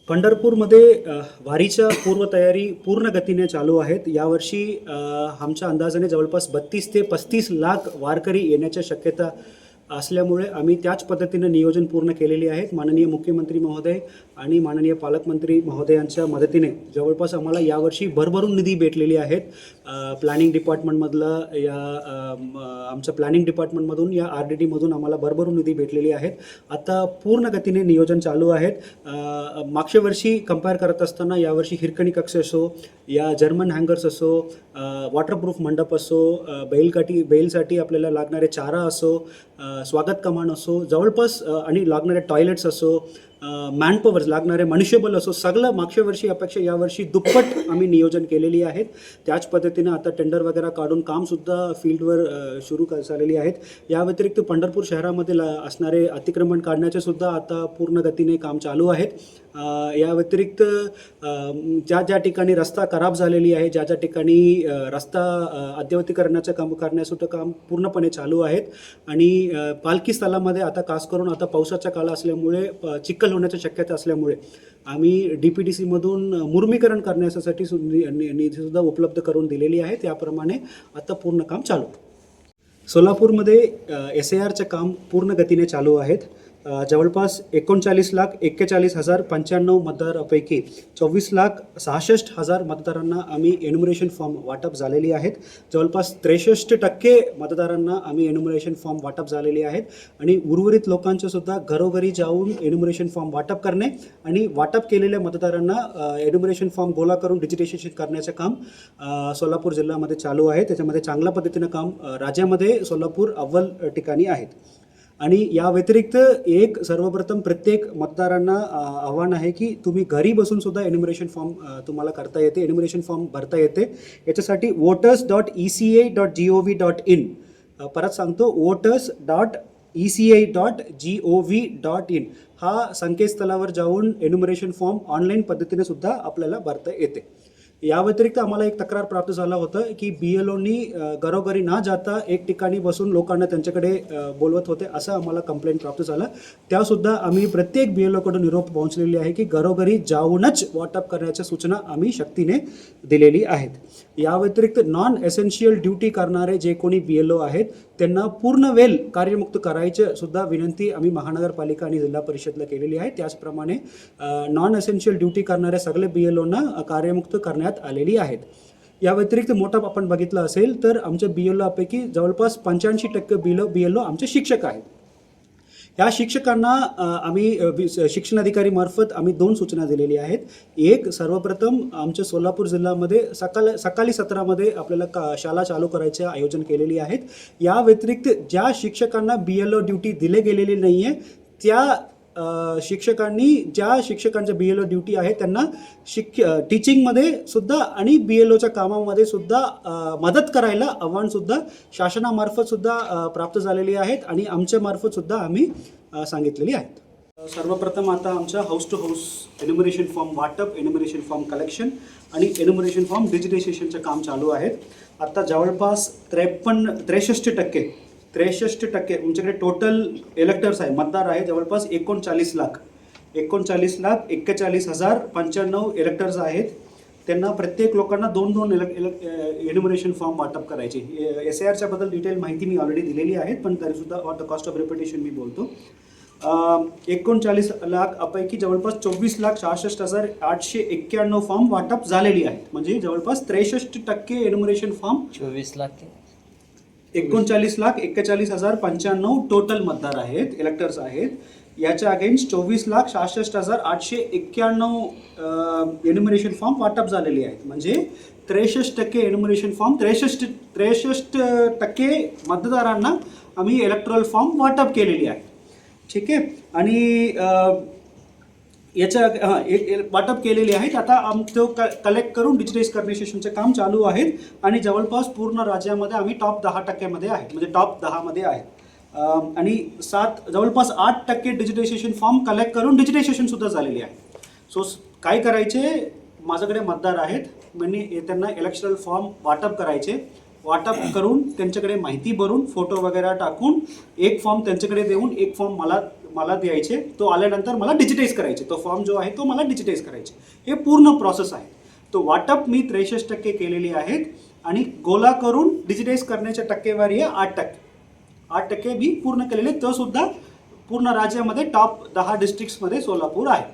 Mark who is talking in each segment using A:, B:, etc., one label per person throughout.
A: पंढरपूरमध्ये वारीच्या पूर्वतयारी पूर्ण गतीने चालू आहेत. यावर्षी आमच्या अंदाजाने जवळपास 32 ते 35 लाख वारकरी येण्याच्या शक्यता असल्यामुळे आम्ही त्याच पद्धतीनं नियोजन पूर्ण केलेली आहेत. माननीय मुख्यमंत्री महोदय आणि माननीय पालकमंत्री महोदयांच्या मदतीने जवळपास आम्हाला यावर्षी भरभरून निधी भेटलेली आहेत. प्लॅनिंग डिपार्टमेंटमधलं आमच्या प्लॅनिंग डिपार्टमेंटमधून या RDDमधून आम्हाला भरभरून निधी भेटलेली आहेत. आता पूर्ण गतीने नियोजन चालू आहेत. मागच्या वर्षी कंपेअर करत असताना यावर्षी हिरकणी कक्ष असो, या जर्मन हँगर्स असो, वॉटरप्रूफ मंडप असो, बैलसाठी आपल्याला लागणारे चारा असो, स्वागत कमान असो, जवळपास आणि लागणारे टॉयलेट्स असो, मॅनपॉवर्स लागणारे मनुष्यबळ असो, सगळं मागच्या वर्षी अपेक्षा यावर्षी दुप्पट आम्ही नियोजन केलेली आहेत. त्याच पद्धतीनं आता टेंडर वगैरे काढून कामसुद्धा फील्डवर सुरू झालेली आहेत. या व्यतिरिक्त पंढरपूर शहरामध्ये असणारे अतिक्रमण काढण्याचे सुद्धा आता पूर्ण गतीने काम चालू आहेत. या व्यतिरिक्त ज्या ठिकाणी रस्ता खराब झालेली आहे, ज्या ठिकाणी रस्ता अद्ययावतीकरणाचं काम करण्यासुद्धा काम पूर्णपणे चालू आहेत. आणि पालखी स्थळामध्ये आता खास करून आता पावसाचा काळ असल्यामुळे चिखल होण्याची शक्यता असल्यामुळे आम्ही DPDCमधून मुर्मीकरण करण्यासाठी निधीसुद्धा उपलब्ध करून दिलेली आहे. त्याप्रमाणे आता पूर्ण काम चालू. सोलापूरमध्ये SIRचे काम पूर्ण गतीने चालू आहेत. जवळपास 39,41,095 मतदारापैकी 24,66,000 मतदारांना आम्ही एन्युमरेशन फॉर्म वाटप झालेली आहेत. जवळपास 63% मतदारांना आम्ही एन्युमरेशन फॉर्म वाटप झालेली आहेत. आणि उर्वरित लोकांचं सुद्धा घरोघरी जाऊन एन्युमरेशन फॉर्म वाटप करणे आणि वाटप केलेल्या मतदारांना एन्युमरेशन फॉर्म गोळा करून डिजिटेशन करण्याचं काम सोलापूर जिल्ह्यामध्ये चालू आहे. त्याच्यामध्ये चांगल्या पद्धतीनं काम राज्यामध्ये सोलापूर अव्वल ठिकाणी आहेत. आणि या व्यतिरिक्त सर्वप्रथम प्रत्येक मतदारांना आव्हान आहे की तुम्ही घरी बसून सुद्धा एन्युमरेशन फॉर्म तुम्हाला करता येते, एन्युमरेशन फॉर्म भरता येते. याच्यासाठी voters.eca.gov.in, परत सांगतो voters.eca.gov.in हा संकेतस्थळावर जाऊन एन्युमरेशन फॉर्म ऑनलाईन पद्धतीने सुद्धा आपल्याला भरता येते. या व्यतिरिक्त आम्हाला एक तक्रार प्राप्त झाला होतं की BLOनी घरोघरी न जाता एक ठिकाणी बसून लोकांना त्यांच्याकडे बोलवत होते, असं आम्हाला कंप्लेंट प्राप्त झालं. त्यासुद्धा आम्ही प्रत्येक BLOकडून निरोप पोहोचलेली आहे की घरोघरी जाऊनच वाटप करण्याच्या सूचना आम्ही सक्तीने दिलेली आहेत. या व्यतिरिक्त नॉन एसेन्शियल ड्युटी करणारे जे कोणी BLO आहेत त्यांना पूर्ण वेळ कार्यमुक्त करायची सुद्धा विनंती आम्ही महानगरपालिका आणि जिल्हा परिषदला केलेली आहे. त्याचप्रमाणे नॉन एसेन्शियल ड्युटी करणाऱ्या सगळे BLOना कार्यमुक्त करण्यात आलेली आहेत. या व्यतिरिक्त मोठा आपण बघितलं असेल तर आमच्या BLOपैकी जवळपास 85% BLO आमचे शिक्षक आहेत. या शिक्षकांना आम्ही शिक्षण अधिकारीमार्फत आम्ही 2 सूचना दिलेली आहेत. एक, सर्वप्रथम आमच्या सोलापूर जिल्ह्यामध्ये सकाळी सत्रामध्ये आपल्याला शाळा चालू करायचे आयोजन केलेली आहेत. या व्यतिरिक्त ज्या शिक्षकांना BLO ड्युटी दिले गेलेली नाही आहे त्या शिक्षकांनी ज्या शिक्षकांच्या BLO ड्युटी आहे त्यांना टीचिंगमध्ये सुद्धा आणि BLOच्या कामामध्ये सुद्धा मदत करायला आव्हानसुद्धा शासनामार्फत सुद्धा प्राप्त झालेली आहेत आणि आमच्या मार्फत सुद्धा आम्ही सांगितलेली आहेत. सर्वप्रथम आता आमच्या house to house enumeration form वाटप, एन्युमरेशन फॉर्म कलेक्शन आणि एन्युमरेशन फॉर्म डिजिटायझेशनचं काम चालू आहेत. आता जवळपास 63% आमच्याकडे टोटल इलेक्टर्स आहे, मतदार आहे जवळपास 39,41,095 इलेक्टर्स आहेत. त्यांना प्रत्येक लोकांना 2 एन्युमरेशन फॉर्म वाटप करायचे. SIRच्या बद्दल डिटेल माहिती मी ऑलरेडी दिलेली आहे, पण तरीसुद्धा ऑट द कॉस्ट ऑफ रिपिटेशन मी बोलतो. 39 लाखापैकी जवळपास 24,66,891 फॉर्म वाटप झालेली आहेत. म्हणजे जवळपास 63% एन्युमरेशन फॉर्म 39,41,095 टोटल मतदार आहेत, इलेक्टर्स आहेत. याच्या अगेन्स्ट 24,66,891 एन्युमरेशन फॉर्म वाटप झालेली आहेत. म्हणजे 63% एन्युमरेशन फॉर्म 63% मतदारांना आम्ही इलेक्ट्रल फॉर्म वाटप केलेली आहे. ठीक आहे. आणि वाटप केलेली आहेत. आता आमचं कलेक्ट करून डिजिटाईज करण्याचे काम चालू आहेत आणि जवळपास पूर्ण राज्यामध्ये आम्ही टॉप 10% आहेत, म्हणजे टॉप 10मध्ये आहेत. आणि जवळपास 8% डिजिटायझेशन फॉर्म कलेक्ट करून डिजिटायझेशनसुद्धा झालेली आहे. सो काय करायचे, माझ्याकडे मतदार आहेत, म्हणजे त्यांना इलेक्शनल फॉर्म वाटप करायचे. वाटप करून त्यांच्याकडे माहिती भरून फोटो वगैरे टाकून एक फॉर्म त्यांच्याकडे देऊन एक फॉर्म मला द्यायचे, तो आल्यानंतर मला डिजिटाईज करायचे, तो फॉर्म जो आहे तो मला डिजिटाईज करायचे. हे पूर्ण प्रोसेस आहे. तो वाटप मी 63% केलेली आहेत आणि गोळा करून डिजिटाईज करण्याच्या टक्केवारी आहे 8%. 8% मी पूर्ण केलेले, तो सुद्धा पूर्ण राज्यामध्ये टॉप 10 डिस्ट्रिक्ट्समध्ये सोलापूर आहे.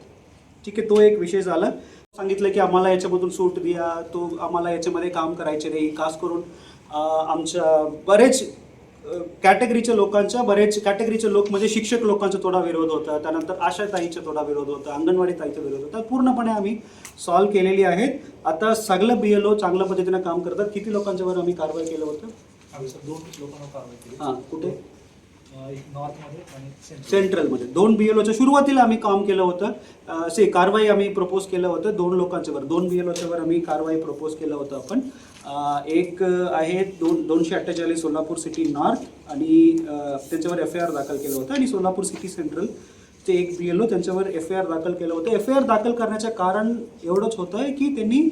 A: ठीक आहे, तो एक विषय झाला. सांगितलं की आम्हाला याच्यामधून सूट द्या, तो आम्हाला याच्यामध्ये काम करायचे नाही. खास करून आमच्या बरेच कॅटेगरीच्या लोक म्हणजे शिक्षक लोकांचा थोडा विरोध होता, त्यानंतर आशाताईचा थोडा विरोध होता, अंगणवाडी ताईचा विरोध होता. पूर्णपणे आम्ही सॉल्व्ह केलेली आहेत. आता सगळं BLO चांगल्या पद्धतीने काम करतात. किती लोकांच्यावर आम्ही कारवाई केलं होतं?
B: आम्ही 2 लोकांना कारवाई केली.
A: हां, कुठे?
B: एक नॉर्थमध्ये आणि
A: सेंट्रलमध्ये 2 BLOच्या सुरुवातीला आम्ही काम केलं होतं. कारवाई आम्ही प्रपोज केलं होतं 2 लोकांच्यावर, 2 BLOच्यावर आम्ही कारवाई प्रपोज केलं होतं आपण. एक आहे 248 सोलापूर सिटी नॉर्थ आणि त्यांच्यावर FIR दाखल केलं होतं, आणि सोलापूर सिटी सेंट्रल ते एक BLO त्यांच्यावर FIR दाखल केलं होतं. FIR दाखल करण्याचं कारण एवढंच होतं की त्यांनी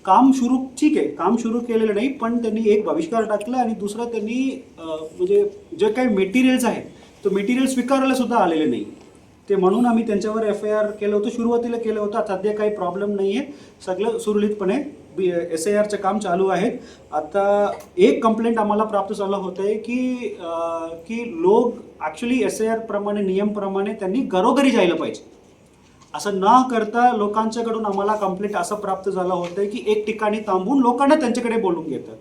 A: काम सुरू केलेलं नाही, पण त्यांनी एक बहिष्कार टाकला आणि दुसरा त्यांनी म्हणजे जे काही मटेरियल्स आहेत तो मटेरियल स्वीकारायला सुद्धा आलेले नाही. ते म्हणून आम्ही त्यांच्यावर FIR केलं होतं, सुरुवातीला केलं होतं. आता सध्या काही प्रॉब्लेम नाही आहे, सगळं सुरळीतपणे SIRचं काम चालू आहे. आता एक कंप्लेंट आम्हाला प्राप्त झालं होतं आहे की लोक ॲक्च्युली SIR प्रमाणे नियमप्रमाणे त्यांनी घरोघरी जायला पाहिजे. असं न करता लोकांच्याकडून आम्हाला कंप्लेंट असं प्राप्त झालं होतं की एक ठिकाणी थांबून लोकांना त्यांच्याकडे बोलून घेतात.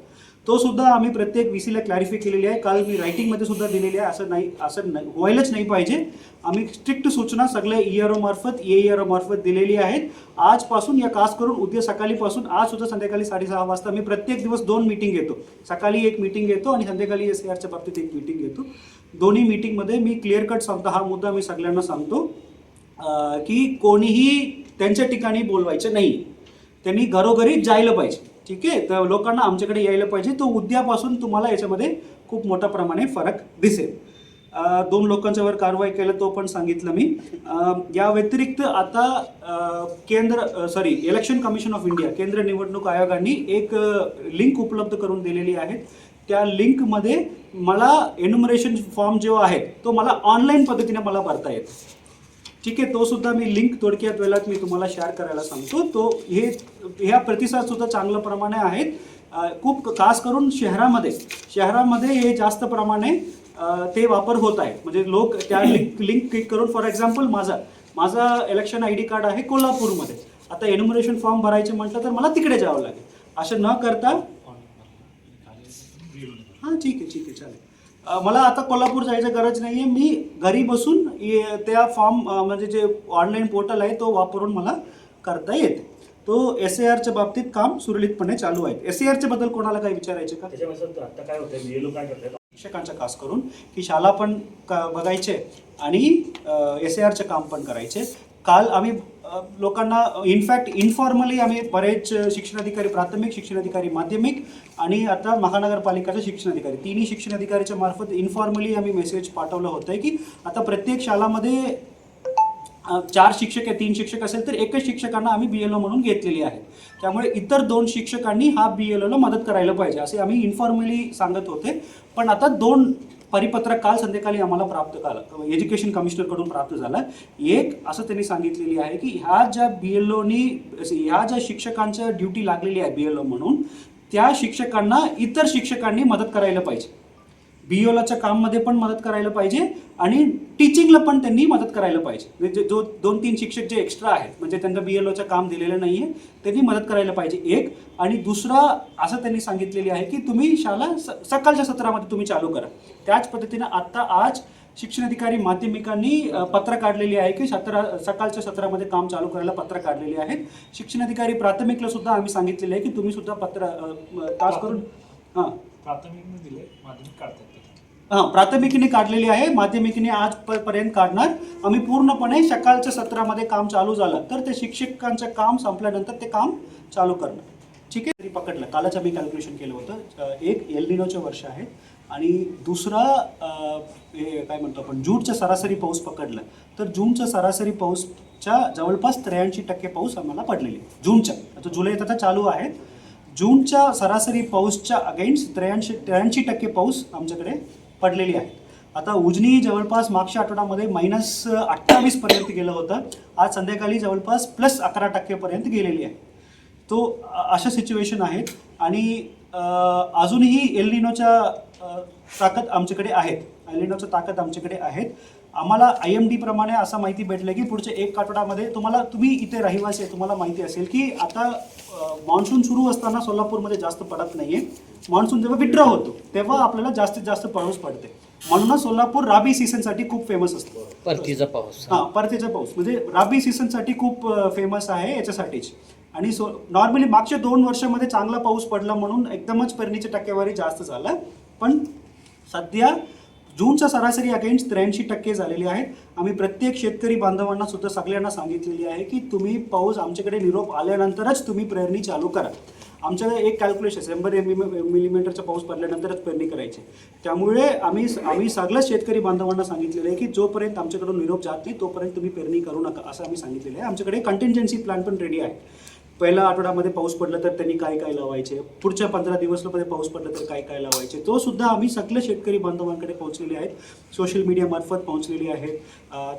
A: तो सुद्धा आम्ही प्रत्येक VCला क्लॅरिफाय केलेली आहे. काल मी रायटिंगमध्ये सुद्धा दिलेली आहे. असं व्हायलाच नाही पाहिजे. आम्ही स्ट्रिक्ट सूचना सगळ्या ERO मार्फत AERO मार्फत दिलेली आहेत. आजपासून या खास करून उद्या सकाळीपासून आज सुद्धा संध्याकाळी 6:30 वाजता मी प्रत्येक दिवस 2 मीटिंग घेतो. सकाळी एक मीटिंग घेतो आणि संध्याकाळी SIRच्या बाबतीत एक मीटिंग घेतो. दोन्ही मीटिंगमध्ये मी क्लिअर कट सांगतो, हा मुद्दा मी सगळ्यांना सांगतो की कोणीही त्यांच्या ठिकाणी बोलवायचं नाही, त्यांनी घरोघरी जायला पाहिजे. ठीक आहे, तर लोकांना आमच्याकडे यायला पाहिजे. तो उद्यापासून तुम्हाला याच्यामध्ये खूप मोठ्या प्रमाणे फरक दिसेल. 2 लोकांच्यावर कारवाई केलं, तो पण सांगितलं मी. या व्यतिरिक्त आता इलेक्शन कमिशन ऑफ इंडिया, केंद्र निवडणूक आयोगाने एक लिंक उपलब्ध करून दिलेली आहे. त्या लिंकमध्ये मला एन्युमरेशन फॉर्म जो आहे तो मला ऑनलाईन पद्धतीने मला भरता येतो. ठीक आहे, तो सुद्धा मी लिंक थोडक्यात वेळात मी तुम्हाला शेअर करायला सांगतो. तो ह्या प्रतिसाद सुद्धा चांगल्या प्रमाणे आहेत. खूप खास करून शहरामध्ये हे जास्त प्रमाणे ते वापर होत आहे. म्हणजे लोक त्या लिंक क्लिक करून, फॉर एक्झाम्पल माझा इलेक्शन ID कार्ड आहे कोल्हापूरमध्ये. आता एन्युमरेशन फॉर्म भरायचे म्हटलं तर मला तिकडे जावं लागेल. असं न करता हां ठीक आहे चालेल. मला आता कोल्हापूर जायचं गरज नाही आहे. मी घरी बसून त्या फॉर्म म्हणजे जे ऑनलाईन पोर्टल आहे तो वापरून मला करता येते. तो SIRच्या बाबतीत काम सुरळीतपणे चालू आहे. SIRच्या बद्दल कोणाला काही विचारायचे का?
B: त्याच्यामध्ये आता काय होतं, BLO काय करतात,
A: शिक्षकांचा खास करून की शाळा पण बघायचे आणि SIRचं काम पण करायचे. काल आम्ही लोकांना इनफॅक्ट इन्फॉर्मली आम्ही बरेच शिक्षणाधिकारी, प्राथमिक शिक्षणाधिकारी, माध्यमिक आणि आता महानगरपालिकाचे शिक्षणाधिकारी, तिन्ही शिक्षणाधिकाऱ्याच्या मार्फत इन्फॉर्मली आम्ही मेसेज पाठवलं होतं की आता प्रत्येक शाळामध्ये 4 शिक्षक आहे, 3 शिक्षक असेल तर एकच शिक्षकांना आम्ही BLO म्हणून घेतलेली आहे. त्यामुळे इतर 2 शिक्षकांनी हा BLOला मदत करायला पाहिजे असे आम्ही इन्फॉर्मली सांगत होते. पण आता 2 परिपत्रक काल संध्याकाळी आम्हाला प्राप्त झालं, एज्युकेशन कमिशनरकडून प्राप्त झालं. एक असं त्यांनी सांगितलेली आहे की ह्या ज्या शिक्षकांच्या ड्युटी लागलेली आहे BLO म्हणून, त्या शिक्षकांना इतर शिक्षकांनी मदत करायला पाहिजे. BLOच्या काममध्ये पण मदत करायला पाहिजे आणि टीचिंगला पण त्यांनी मदत करायला पाहिजे. म्हणजे जो 2-3 शिक्षक जे एक्स्ट्रा आहेत, म्हणजे त्यांना BLOचं काम दिलेलं नाही आहे, त्यांनी मदत करायला पाहिजे. एक आणि दुसरा असं त्यांनी सांगितलेली आहे की तुम्ही शाळा सकाळच्या सत्रामध्ये तुम्ही चालू करा. त्याच पद्धतीनं आज शिक्षणाधिकारी माध्यमिकांनी पत्र काढलेली आहे की सकाळच्या सत्रामध्ये काम चालू करायला पत्र काढलेली आहेत. शिक्षणाधिकारी प्राथमिकला सुद्धा आम्ही सांगितलेलं आहे की तुम्ही सुद्धा पत्र तास करून
B: प्राथमिकने दिले, माध्यमिक काढतात.
A: प्राथमिकीने काढलेली आहे, माध्यमिकीने आजपर्यंत काढणार. आम्ही पूर्णपणे सकाळच्या सत्रामध्ये काम चालू झालं तर ते शिक्षकांचं काम संपल्यानंतर ते काम चालू करणार. ठीक आहे, तरी पकडलं. कालच आम्ही कॅल्क्युलेशन केलं होतं. एक एल निनोचं वर्ष आहे आणि दुसरा काय म्हणतो आपण जूनचा सरासरी पाऊस पकडला तर जूनचा सरासरी पाऊसच्या जवळपास 83% पाऊस आम्हाला पडलेली जूनच्या. आता जुलै आता चालू आहे. जूनच्या सरासरी पाऊसच्या अगेन्स्ट 83% पाऊस आमच्याकडे पडलेली आहे. आता उजनी जवळपास मागच्या आठवड्यामध्ये -28 गेलं होतं. आज संध्याकाळी जवळपास +11% गेलेली आहे. तो अशा सिच्युएशन आहेत. आणि अजूनही एल निनोच्या ताकद आमच्याकडे आहेत. एल निनोचं ताकद आमच्याकडे आहेत. आम्हाला IMD प्रमाणे असं माहिती भेटलं की पुढच्या 1 आठवड्यामध्ये तुम्ही इथे रहिवासी आहे, तुम्हाला माहिती असेल की आता मान्सून सुरू असताना सोलापूरमध्ये जास्त पडत नाही आहे. मान्सून जेव्हा विड्रॉ होतो तेव्हा आपल्याला जास्तीत जास्त पाऊस पडते. म्हणूनच सोलापूर राबी सीझनसाठी खूप फेमस असतो.
C: परतीचा पाऊस.
A: परतीचा पाऊस म्हणजे राबी सीझनसाठी खूप फेमस आहे याच्यासाठीच. आणि नॉर्मली मागच्या 2 वर्षामध्ये चांगला पाऊस पडला म्हणून एकदमच पेरणीची टक्केवारी जास्त झाला. पण सध्या जूनच्या सरासरी अगेन्स्ट 83% झालेली आहेत. आम्ही प्रत्येक शेतकरी बांधवांना सुद्धा सगळ्यांना सांगितलेली आहे की तुम्ही पाऊस आमच्याकडे निरोप आल्यानंतरच तुम्ही पेरणी चालू करा. आमच्याकडे एक कॅल्क्युलेशन 100 मिलीमीटरचा पाऊस पडल्यानंतरच पेरणी करायची. त्यामुळे आम्ही सगळ्या शेतकरी बांधवांना सांगितलेलं आहे की जोपर्यंत आमच्याकडून निरोप जात नाही तोपर्यंत तुम्ही पेरणी करू नका असं आम्ही सांगितलेलं आहे. आमच्याकडे कंटिंजन्सी प्लॅन पण रेडी आहे. पहिल्या आठवड्यामध्ये पाऊस पडला तर त्यांनी काय काय लावायचे, पुढच्या 15 दिवसामध्ये पाऊस पडला तर काय काय लावायचे, तो सुद्धा आम्ही सगळे शेतकरी बांधवांकडे पोहोचलेले आहेत. सोशल मीडियामार्फत पोहोचलेली आहेत.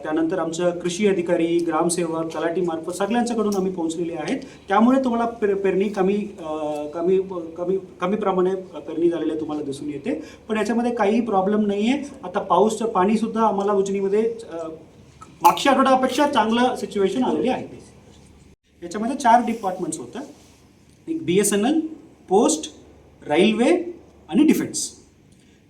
A: त्यानंतर आमच्या कृषी अधिकारी, ग्रामसेवक, तलाठीमार्फत सगळ्यांच्याकडून आम्ही पोहोचलेले आहेत. त्यामुळे तुम्हाला पेरणी कमी प्रमाणे पेरणी झालेली तुम्हाला दिसून येते. पण याच्यामध्ये काही प्रॉब्लेम नाही आहे. आता पाऊसचं पाणीसुद्धा आम्हाला उजनीमध्ये मागच्या आठवड्यापेक्षा चांगलं सिच्युएशन आलेली आहे. याच्यामध्ये 4 डिपार्टमेंट्स होतं. एक BSNL, पोस्ट, रेल्वे आणि डिफेन्स.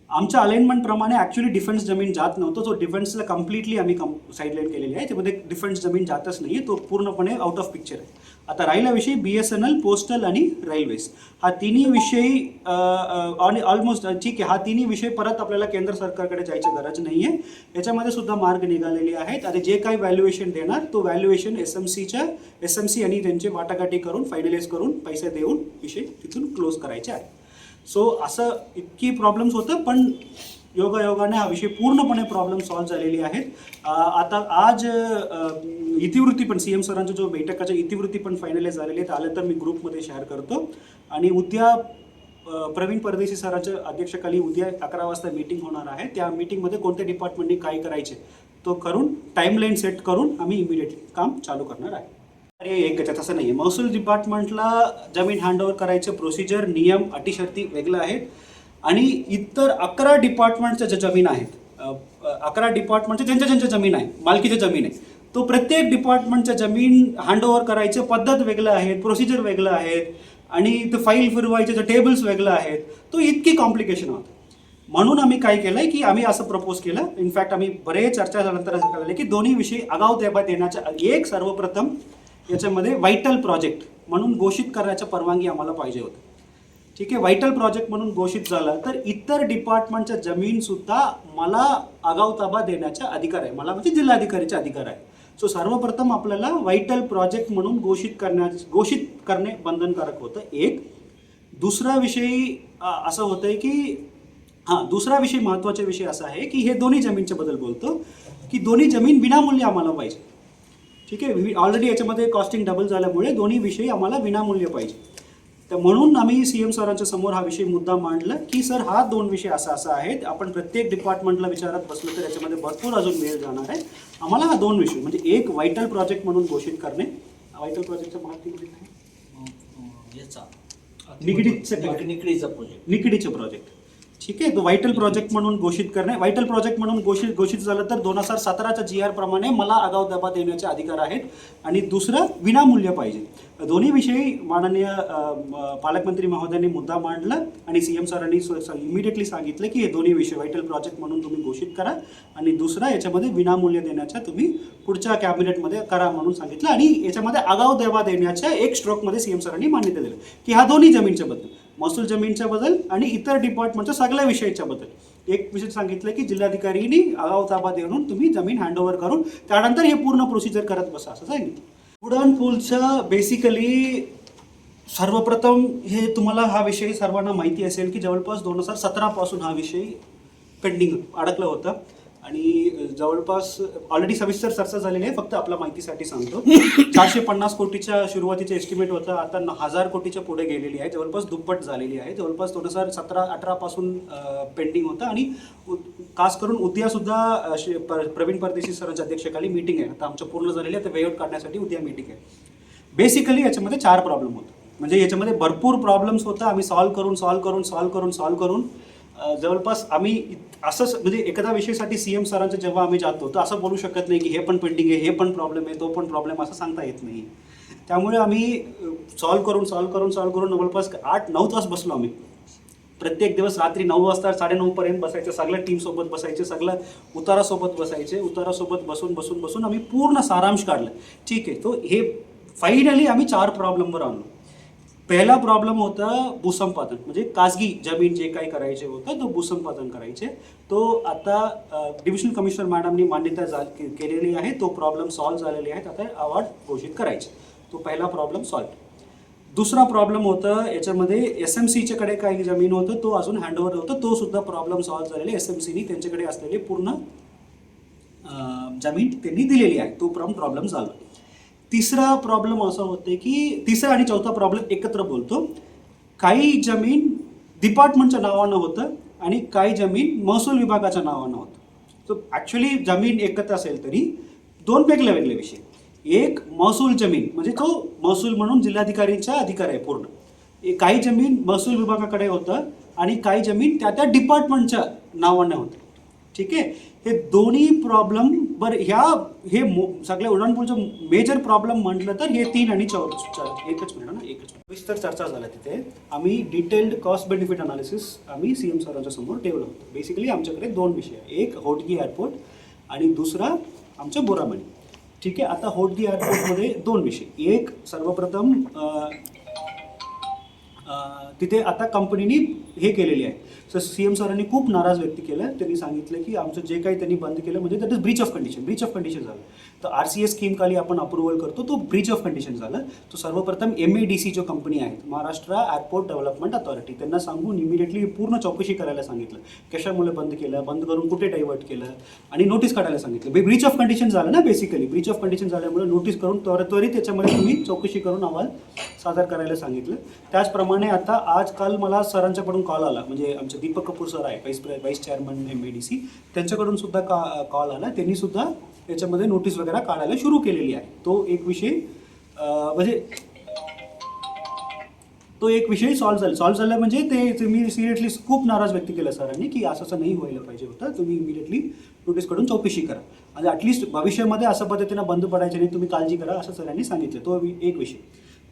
A: आमच्या अलाइनमेंटप्रमाणे ॲक्च्युली डिफेन्स जमीन जात नव्हतं. तो डिफेन्सला कम्प्लिटली आम्ही साईडलाईन केलेली आहे. त्यामध्ये डिफेन्स जमीन जातच नाही आहे. तो पूर्णपणे आउट ऑफ पिक्चर आहे. आता राहिला विषयी BSNL, पोस्टल आणि रेल्वेज. हा तिन्ही विषयी आणि ऑलमोस्ट ठीक आहे. हा तिन्ही विषय परत आपल्याला केंद्र सरकारकडे जायची गरज नाही आहे. याच्यामध्ये सुद्धा मार्ग निघालेले आहेत. आणि जे काही व्हॅल्युएशन देणार तो व्हॅल्युएशन SMC आणि त्यांचे वाटाघाटी करून फायनलाइज करून पैसे देऊन विषय तिथून क्लोज करायचे आहे. सो असं इतकी प्रॉब्लेम्स होतं. पण योगायोगाने हा विषय पूर्णपणे प्रॉब्लेम सॉल्व्ह झालेली आहेत. आता आज इतिवृत्ती पण CM सरांचा जो बैठकाच्या इतिवृत्ती पण फायनलाइज झालेली आहेत. आलं तर मी ग्रुपमध्ये शेअर करतो. आणि उद्या प्रवीण परदेशी सरांच्या अध्यक्षतेखाली उद्या 11 वाजता मीटिंग होणार आहे. त्या मीटिंगमध्ये कोणत्या डिपार्टमेंटनी काय करायचे तो करून टाईमलाईन सेट करून आम्ही इमिडिएटली काम चालू करणार आहे. अरे एक त्याच्यात असं नाही आहे. महसूल डिपार्टमेंटला जमीन हँडओव्हर करायचं प्रोसिजर, नियम, अटी शर्ती वेगळं आहेत. आणि इतर 11 डिपार्टमेंटच्या ज्या जमीन आहेत, 11 डिपार्टमेंटच्या ज्यांच्या जमीन आहे, मालकीच्या जमीन आहे, तो प्रत्येक डिपार्टमेंटच्या जमीन हँडओव्हर करायचं पद्धत वेगळं आहेत, प्रोसिजर वेगळं आहेत. आणि ते फाईल फिरवायचे टेबल्स वेगळं आहेत. तो इतकी कॉम्प्लिकेशन होतं. म्हणून आम्ही काय केलं आहे की आम्ही असं प्रपोज केलं. इनफॅक्ट आम्ही बरेच चर्चा झाल्यानंतर असं कळलं की दोन्ही विषयी आगाऊ देबा देण्याच्या सर्वप्रथम याच्यामध्ये व्हायटल प्रोजेक्ट म्हणून घोषित करण्याची परवानगी आम्हाला पाहिजे होती. ठीक आहे. व्हायटल प्रोजेक्ट म्हणून घोषित झालं तर इतर डिपार्टमेंटच्या जमीनसुद्धा मला आगाऊ ताबा देण्याचा अधिकार आहे. मला म्हणजे जिल्हाधिकारीचा अधिकार आहे. सो सर्वप्रथम आपल्याला व्हायटल प्रोजेक्ट म्हणून घोषित करणे बंधनकारक होतं. एक दुसरा विषयी असं होतं की दुसरा विषय महत्त्वाचा विषय असा आहे की हे दोन्ही जमीनच्या बद्दल बोलतो की दोन्ही जमीन विनामूल्य आम्हाला पाहिजे. ठीक आहे. ऑलरेडी याच्यामध्ये कॉस्टिंग डबल झाल्यामुळे दोन्ही विषय आम्हाला विनामूल्य पाहिजे. तर म्हणून आम्ही CM सरांच्या समोर हा विषय मुद्दा मांडला की सर हा 2 विषय असा आहेत. आपण प्रत्येक डिपार्टमेंटला विचारत बसलो तर याच्यामध्ये भरपूर अजून वेळ जाणार आहे. आम्हाला हा 2 विषय म्हणजे एक व्हायटल प्रोजेक्ट म्हणून घोषित करणे. व्हायटल प्रोजेक्टचा माहिती निकडीचं प्रोजेक्ट. ठीक आहे. तो व्हायटल प्रोजेक्ट म्हणून घोषित करणे. व्हायटल प्रोजेक्ट म्हणून घोषित झालं तर 2017च्या GR प्रमाणे मला आगाऊ दाबा देण्याचे अधिकार आहेत. आणि दुसरं विनामूल्य पाहिजे. दोन्ही विषयी माननीय पालकमंत्री महोदयांनी मुद्दा मांडला आणि CM सरांनी इमिडिएटली सांगितलं की हे दोन्ही विषय व्हायटल प्रोजेक्ट म्हणून तुम्ही घोषित करा आणि दुसरा याच्यामध्ये विनामूल्य देण्याचा तुम्ही पुढच्या कॅबिनेटमध्ये करा म्हणून सांगितलं. आणि याच्यामध्ये आगाऊ देवा देण्याच्या एक स्ट्रोकमध्ये CM सरांनी मान्यता दिली की हा दोन्ही जमीनच्या बद्दल, महसूल जमीनच्या बद्दल आणि इतर डिपार्टमेंटच्या सगळ्या विषयाच्या बद्दल एक विषय सांगितलं की जिल्हाधिकारींनी आगाऊ ताबा देऊन तुम्ही जमीन हँडओव्हर करून त्यानंतर हे पूर्ण प्रोसिजर करत बसा असं सांगितलं. उडान पूलचं बेसिकली सर्वप्रथम हे तुम्हाला हा विषय सर्वांना माहिती असेल की जवळपास 2017 पासून हा विषय पेंडिंग अडकला होता. आणि जवळपास ऑलरेडी सविस्तर चर्चा झालेली आहे, फक्त आपल्या माहितीसाठी सांगतो. 450 कोटीच्या सुरुवातीचे एस्टिमेट होतं, आता 1000 कोटीच्या पुढे गेलेली आहे, जवळपास दुप्पट झालेली आहे. जवळपास 2017-18 पासून पेंडिंग होतं आणि खास करून उद्यासुद्धा प्रवीण परदेशी सरांच्या अध्यक्षतेखाली मीटिंग आहे. आता आमच्या पूर्ण झालेली आहे, तर वेआउट काढण्यासाठी उद्या मीटिंग आहे. बेसिकली याच्यामध्ये 4 प्रॉब्लेम होते, म्हणजे याच्यामध्ये भरपूर प्रॉब्लेम्स होता. आम्ही सॉल्व्ह करून जवळपास आम्ही असंच म्हणजे एखाद्या विषयासाठी CM सरांचं जेव्हा आम्ही जातो तर असं बोलू शकत नाही की हे पण पेंडिंग आहे, हे पण प्रॉब्लेम आहे, तो पण प्रॉब्लेम, असं सांगता येत नाही. त्यामुळे आम्ही सॉल्व्ह करून जवळपास 8-9 तास बसलो आम्ही. प्रत्येक दिवस रात्री 9 वाजता 9:30 पर्यंत बसायचं, सगळ्या टीमसोबत बसायचे, सगळं उतारासोबत बसायचे. उतारासोबत बसून आम्ही पूर्ण सारांश काढलं. ठीक आहे, तो हे फायनली आम्ही 4 प्रॉब्लेमवर आणलो. पहिला प्रॉब्लेम होता भूसंपादन, म्हणजे खाजगी जमीन जे काही करायचे होतं तो भूसंपादन करायचे. तो आता डिव्हिजनल कमिशनर मॅडमनी मान्यता केलेली आहे, तो प्रॉब्लेम सॉल्व्ह झालेले आहेत, आता अवॉर्ड घोषित करायचे. तो पहिला प्रॉब्लेम सॉल्व्ह. दुसरा प्रॉब्लेम होता याच्यामध्ये SMCच्याकडे काही जमीन होतं, तो अजून हँडओव्हर होतं, तो सुद्धा प्रॉब्लेम सॉल्व्ह झालेले. SMCनी त्यांच्याकडे असलेली पूर्ण जमीन त्यांनी दिलेली आहे, तो प्रॉब्लेम झाला. तिसरा प्रॉब्लेम असा होते की तिसरा आणि चौथा प्रॉब्लेम एकत्र बोलतो. काही जमीन डिपार्टमेंटच्या नावानं होतं आणि काही जमीन महसूल विभागाच्या नावानं होतं. तो ॲक्च्युली जमीन एकत्र असेल तरी 2 वेगळे विषय. एक महसूल जमीन म्हणजे तो महसूल म्हणून जिल्हाधिकारीचा अधिकार आहे पूर्ण. काही जमीन महसूल विभागाकडे होतं आणि काही जमीन त्या डिपार्टमेंटच्या नावानं होतं. ठीक आहे, हे दोन्ही प्रॉब्लेम हे सगळ्या उड्डाणपूलचं मेजर प्रॉब्लेम म्हटलं तर हे 3 आणि 4 एकच विस्तार चर्चा झाला. तिथे आम्ही डिटेल्ड कॉस्ट बेनिफिट अनालिसिस आम्ही CM सरांच्या समोर ठेवलं होतं. बेसिकली आमच्याकडे 2 विषय आहे, एक होटगी एअरपोर्ट आणि दुसरा आमच्या बोरामणी. ठीक आहे, आता होटगी एअरपोर्टमध्ये 2 विषय. एक सर्वप्रथम तिथे आता कंपनीने हे केलेली आहे, सर CM सरांनी खूप नाराज व्यक्त केलं. त्यांनी सांगितलं की आमचं जे काही त्यांनी बंद केलं म्हणजे that is Breach of condition झालं. तर RCS स्कीमखाली आपण अप्रुव्हल करतो, तो ब्रीच ऑफ कंडिशन झालं. तो सर्वप्रथम MADC जो कंपनी आहे, महाराष्ट्र एअरपोर्ट डेव्हलपमेंट अथॉरिटी, त्यांना सांगून इमिडिएटली पूर्ण चौकशी करायला सांगितलं. कशामुळे बंद केलं, बंद करून कुठे डायव्हर्ट केलं आणि नोटीस काढायला सांगितलं. ब्रीच ऑफ कंडिशन झालं ना, बेसिकली ब्रीच ऑफ कंडिशन झाल्यामुळे नोटीस करून त्वरित त्याच्यामध्ये तुम्ही चौकशी करून अहवाल सादर करायला सांगितलं. त्याचप्रमाणे आता आजकाल मला सरांच्याकडून कॉल आला, म्हणजे आमचे दीपक कपूर सर आहे, वाईस चेअरमन MADC, त्यांच्याकडून सुद्धा कॉल आला. त्यांनी सुद्धा याच्यामध्ये नोटीस वगैरे काढायला सुरू केलेली आहे. तो एक विषय सॉल्व्ह झाला म्हणजे ते तुम्ही सिरियसली खूप नाराज व्यक्त केलं सरांनी की असं नाही व्हायला पाहिजे होतं, तुम्ही इमिडिएटली नोटीस काढून चौकशी करा आणि ॲटलिस्ट भविष्यामध्ये असं पद्धतीनं बंद पडायचे नाही, तुम्ही काळजी करा असं सरांनी सांगितलं. तो एक विषय.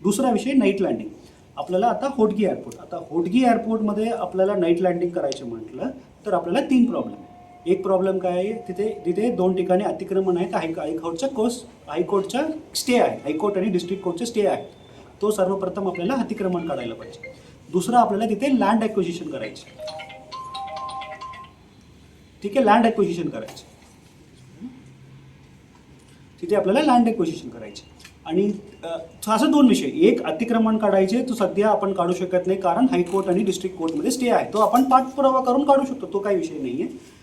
A: दुसरा विषय नाईट लँडिंग. आपल्याला आता होटगी एअरपोर्टमध्ये आपल्याला नाईट लँडिंग करायचं म्हटलं तर आपल्याला 3 प्रॉब्लेम. एक प्रॉब्लेम काय आहे, तिथे 2 ठिकाणी अतिक्रमण आहेत, हायकोर्टच्या स्टे आहे, हायकोर्ट आणि डिस्ट्रिक्ट कोर्टचे स्टे आहे. तो सर्वप्रथम आपल्याला अतिक्रमण काढायला पाहिजे. दुसरं आपल्याला तिथे लँड ॲक्विजिशन करायची. ठीक आहे, लँड ॲक्विजिशन करायची. तिथे आपल्याला लँड ॲक्विजिशन करायची. आणि असं 2 विषय. एक अतिक्रमण काढायचे, तो सध्या आपण काढू शकत नाही कारण हायकोर्ट आणि डिस्ट्रिक्ट कोर्टमध्ये स्टे आहे, तो आपण पाठपुरावा करून काढू शकतो, तो काही विषय नाही आहे.